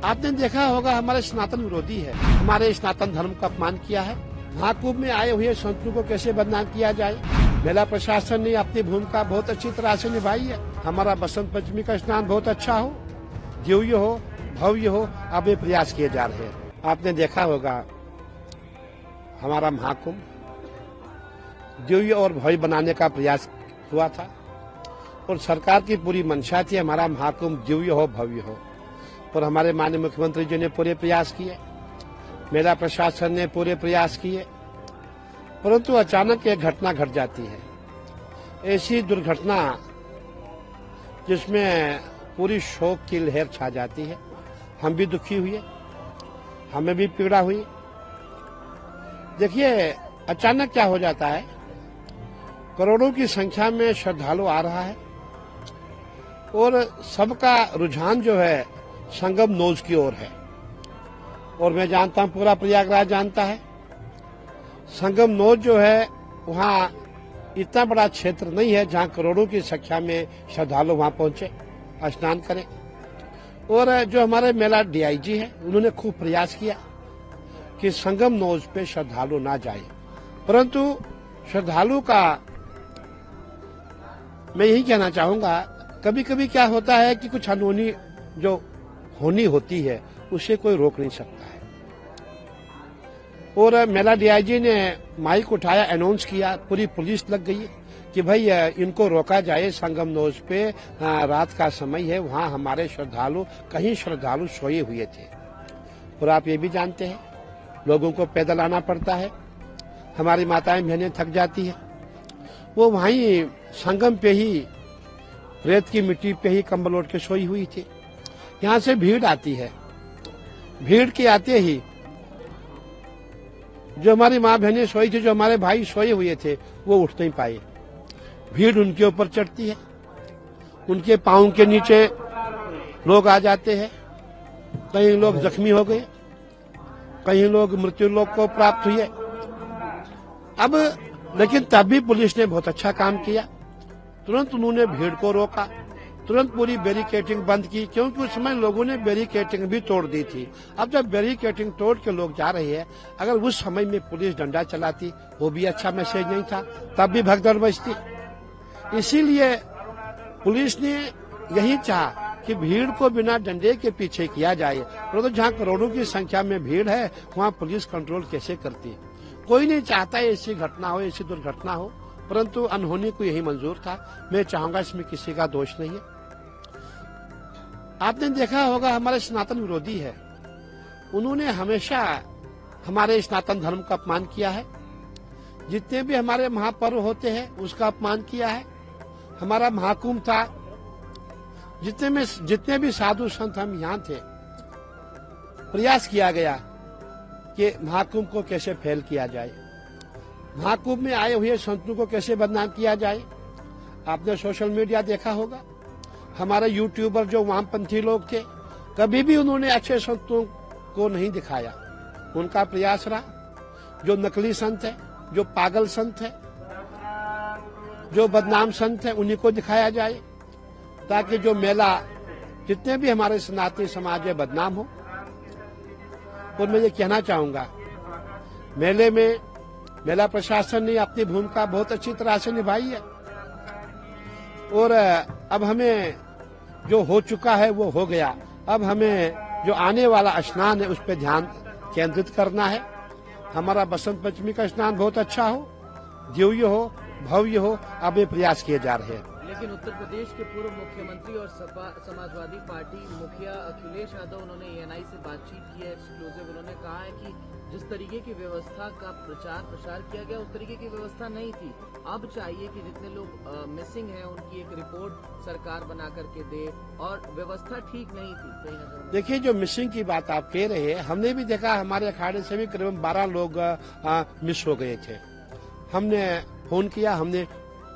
आपने देखा होगा हमारे सनातन विरोधी है, हमारे सनातन धर्म का अपमान किया है। महाकुंभ में आए हुए संतों को कैसे बदनाम किया जाए। मेला प्रशासन ने अपनी भूमिका बहुत अच्छी तरह से निभाई है। हमारा बसंत पंचमी का स्नान बहुत अच्छा हो, दिव्य हो, भव्य हो, अब ये प्रयास किए जा रहे हैं। आपने देखा होगा हमारा महाकुंभ दिव्य और भव्य बनाने का प्रयास हुआ था और सरकार की पूरी मंशा थी हमारा महाकुंभ दिव्य हो, भव्य हो। और हमारे माननीय मुख्यमंत्री जी ने पूरे प्रयास किए, मेला प्रशासन ने पूरे प्रयास किए, परंतु अचानक एक घटना घट जाती है। ऐसी दुर्घटना जिसमें पूरी शोक की लहर छा जाती है। हम भी दुखी हुए, हमें भी पीड़ा हुई। देखिए अचानक क्या हो जाता है, करोड़ों की संख्या में श्रद्धालु आ रहा है और सबका रुझान जो है संगम नोज की ओर है। और मैं जानता हूं पूरा प्रयागराज जानता है, संगम नोज जो है वहां इतना बड़ा क्षेत्र नहीं है जहां करोड़ों की संख्या में श्रद्धालु वहां पहुंचे, स्नान करें। और जो हमारे मेला डीआईजी है उन्होंने खूब प्रयास किया कि संगम नोज पे श्रद्धालु ना जाए, परंतु श्रद्धालु का मैं यही कहना चाहूंगा, कभी कभी क्या होता है कि कुछ अनहोनी जो होनी होती है उसे कोई रोक नहीं सकता है। और मेला डीआईजी ने माइक उठाया, अनाउंस किया, पूरी पुलिस लग गई कि भाई इनको रोका जाए। संगम नोज पे रात का समय है, वहां हमारे श्रद्धालु कहीं श्रद्धालु सोए हुए थे। और आप ये भी जानते हैं लोगों को पैदल आना पड़ता है, हमारी माताएं बहनें थक जाती है, वो वहीं संगम पे ही रेत की मिट्टी पे ही कंबल ओढ़ के सोई हुई थी। यहाँ से भीड़ आती है, भीड़ के आते ही जो हमारी माँ बहनें सोई थी, जो हमारे भाई सोए हुए थे, वो उठ नहीं पाए। भीड़ उनके ऊपर चढ़ती है, उनके पांव के नीचे लोग आ जाते हैं। कई लोग जख्मी हो गए, कई लोग मृत्यु लोक को प्राप्त हुए। अब लेकिन तब भी पुलिस ने बहुत अच्छा काम किया, तुरंत उन्होंने भीड़ को रोका, तुरंत पूरी बैरिकेडिंग बंद की, क्योंकि उस समय लोगों ने बैरिकेडिंग भी तोड़ दी थी। अब जब बैरिकेडिंग तोड़ के लोग जा रहे हैं, अगर उस समय में पुलिस डंडा चलाती वो भी अच्छा मैसेज नहीं था, तब भी भगदड़ मचती। इसीलिए पुलिस ने यही चाहा कि भीड़ को बिना डंडे के पीछे किया जाए, परंतु जहाँ करोड़ों की संख्या में भीड़ है वहाँ पुलिस कंट्रोल कैसे करती है। कोई नहीं चाहता ऐसी घटना हो, ऐसी दुर्घटना हो, परंतु अनहोनी को यही मंजूर था। मैं चाहूंगा इसमें किसी का दोष नहीं है। आपने देखा होगा हमारे सनातन विरोधी है, उन्होंने हमेशा हमारे सनातन धर्म का अपमान किया है। जितने भी हमारे महापर्व होते हैं उसका अपमान किया है। हमारा महाकुंभ था, जितने भी साधु संत हम यहाँ थे, प्रयास किया गया कि महाकुंभ को कैसे फेल किया जाए, महाकुंभ में आए हुए संतों को कैसे बदनाम किया जाए। आपने सोशल मीडिया देखा होगा, हमारे यूट्यूबर जो वामपंथी लोग थे, कभी भी उन्होंने अच्छे संतों को नहीं दिखाया। उनका प्रयास रहा जो नकली संत है, जो पागल संत है, जो बदनाम संत है, उन्हीं को दिखाया जाए, ताकि जो मेला जितने भी हमारे सनातनी समाज में बदनाम हो। और मैं ये कहना चाहूंगा, मेले में मेला प्रशासन ने अपनी भूमिका बहुत अच्छी तरह से निभाई है। और अब हमें जो हो चुका है वो हो गया, अब हमें जो आने वाला स्नान है उस पर ध्यान केंद्रित करना है। हमारा बसंत पंचमी का स्नान बहुत अच्छा हो, दिव्य हो, भव्य हो, अब ये प्रयास किए जा रहे हैं। लेकिन उत्तर प्रदेश के पूर्व मुख्यमंत्री और समाजवादी पार्टी मुखिया अखिलेश यादव, उन्होंने एएनआई से बातचीत की है एक्सक्लूसिव। उन्होंने कहा है कि जिस तरीके की व्यवस्था का प्रचार प्रसार किया गया उस तरीके की व्यवस्था नहीं थी। अब चाहिए कि जितने लोग मिसिंग हैं उनकी एक रिपोर्ट सरकार बना करके दे, और व्यवस्था ठीक नहीं थी कहीं ना कहीं। देखिए जो मिसिंग की बात आप कह रहे हैं, हमने भी देखा, हमारे अखाड़े से भी करीब 12 लोग मिस हो गए थे। हमने फोन किया, हमने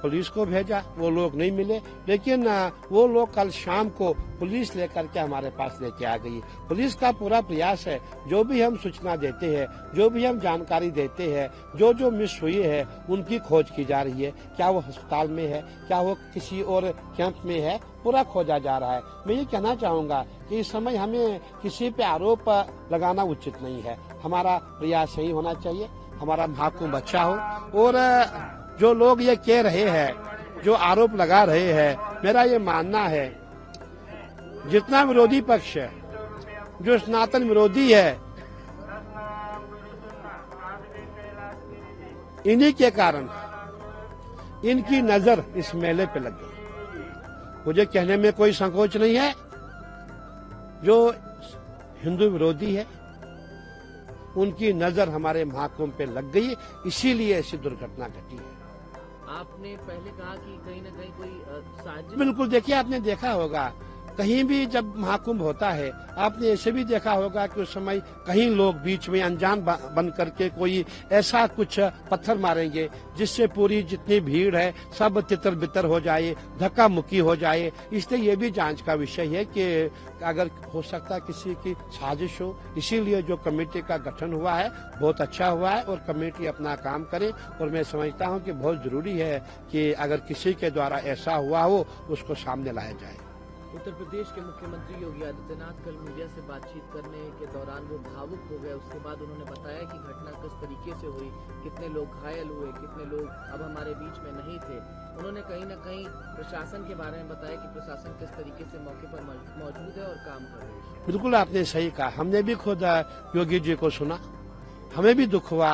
पुलिस को भेजा, वो लोग नहीं मिले, लेकिन वो लोग कल शाम को पुलिस लेकर के हमारे पास लेके आ गई। पुलिस का पूरा प्रयास है, जो भी हम सूचना देते हैं, जो भी हम जानकारी देते हैं, जो जो मिस हुई है उनकी खोज की जा रही है। क्या वो अस्पताल में है, क्या वो किसी और कैंप में है, पूरा खोजा जा रहा है। मैं ये कहना चाहूंगा कि इस समय हमें किसी पे आरोप लगाना उचित नहीं है। हमारा प्रयास यही होना चाहिए, हमारा महाकुंभ अच्छा हो। और जो लोग ये कह रहे हैं, जो आरोप लगा रहे हैं, मेरा ये मानना है जितना विरोधी पक्ष है, जो सनातन विरोधी है, इन्हीं के कारण इनकी नजर इस मेले पे लग गई। मुझे कहने में कोई संकोच नहीं है, जो हिंदू विरोधी है उनकी नजर हमारे महाकुंभ पे लग गई, इसीलिए ऐसी दुर्घटना घटी है। आपने पहले कहा कि कहीं न कहीं कोई साजिश। बिल्कुल, देखिए आपने देखा होगा कहीं भी जब महाकुंभ होता है, आपने ऐसे भी देखा होगा कि उस समय कहीं लोग बीच में अनजान बन करके कोई ऐसा कुछ पत्थर मारेंगे जिससे पूरी जितनी भीड़ है सब तितर बितर हो जाए, धक्का मुक्की हो जाए। इसलिए ये भी जांच का विषय है कि अगर हो सकता है किसी की साजिश हो, इसीलिए जो कमेटी का गठन हुआ है बहुत अच्छा हुआ है और कमेटी अपना काम करे। और मैं समझता हूँ कि बहुत जरूरी है कि अगर किसी के द्वारा ऐसा हुआ हो उसको सामने लाया जाए। उत्तर प्रदेश के मुख्यमंत्री योगी आदित्यनाथ कल मीडिया से बातचीत करने के दौरान वो भावुक हो गए। उसके बाद उन्होंने बताया कि घटना किस तरीके से हुई, कितने लोग घायल हुए, कितने लोग अब हमारे बीच में नहीं थे। उन्होंने कहीं न कहीं प्रशासन के बारे में बताया कि प्रशासन किस तरीके से मौके पर मौजूद है और काम कर रही है। बिल्कुल आपने सही कहा, हमने भी खुद योगी जी को सुना, हमें भी दुख हुआ।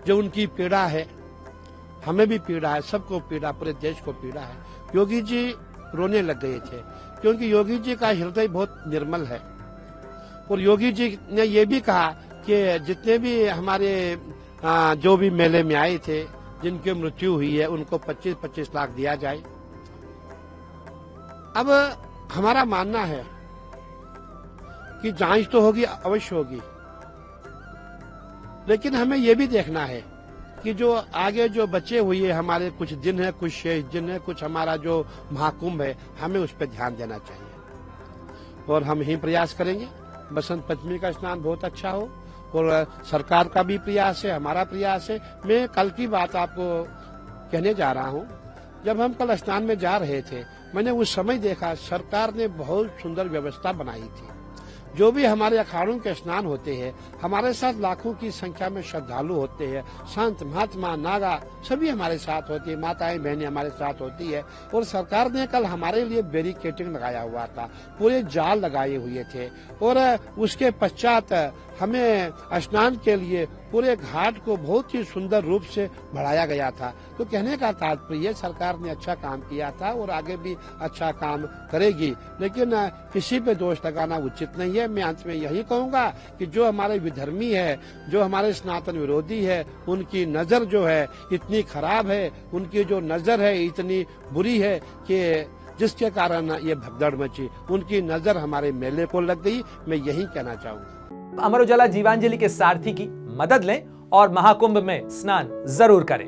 जो उनकी पीड़ा है, हमें भी पीड़ा है, सबको पीड़ा, पूरे देश को पीड़ा है। योगी जी रोने लग गए थे क्योंकि योगी जी का हृदय बहुत निर्मल है। और योगी जी ने ये भी कहा कि जितने भी हमारे जो भी मेले में आए थे, जिनकी मृत्यु हुई है, उनको 25-25 लाख दिया जाए। अब हमारा मानना है कि जांच तो होगी, अवश्य होगी, लेकिन हमें ये भी देखना है कि जो आगे जो बचे हुए हमारे कुछ दिन है, कुछ शेष दिन है, कुछ हमारा जो महाकुंभ है, हमें उस पर ध्यान देना चाहिए। और हम ही प्रयास करेंगे बसंत पंचमी का स्नान बहुत अच्छा हो। और सरकार का भी प्रयास है, हमारा प्रयास है। मैं कल की बात आपको कहने जा रहा हूँ। जब हम कल स्नान में जा रहे थे, मैंने उस समय देखा सरकार ने बहुत सुंदर व्यवस्था बनाई थी। जो भी हमारे अखाड़ों के स्नान होते हैं, हमारे साथ लाखों की संख्या में श्रद्धालु होते हैं, संत महात्मा नागा सभी हमारे साथ होती है, माताएं बहनें हमारे साथ होती है। और सरकार ने कल हमारे लिए बैरिकेडिंग लगाया हुआ था, पूरे जाल लगाए हुए थे। और उसके पश्चात हमें स्नान के लिए पूरे घाट को बहुत ही सुंदर रूप से बढ़ाया गया था। तो कहने का तात्पर्य सरकार ने अच्छा काम किया था और आगे भी अच्छा काम करेगी, लेकिन किसी पे दोष लगाना उचित नहीं है। मैं अंत में यही कहूंगा कि जो हमारे विधर्मी है, जो हमारे सनातन विरोधी है, उनकी नजर जो है इतनी खराब है, उनकी जो नजर है इतनी बुरी है कि जिसके कारण ये भगदड़ मची, उनकी नजर हमारे मेले को लग गई। मैं यही कहना चाहूंगा। अमर उजाला जीवांजलि के सारथी की मदद लें और महाकुंभ में स्नान जरूर करें।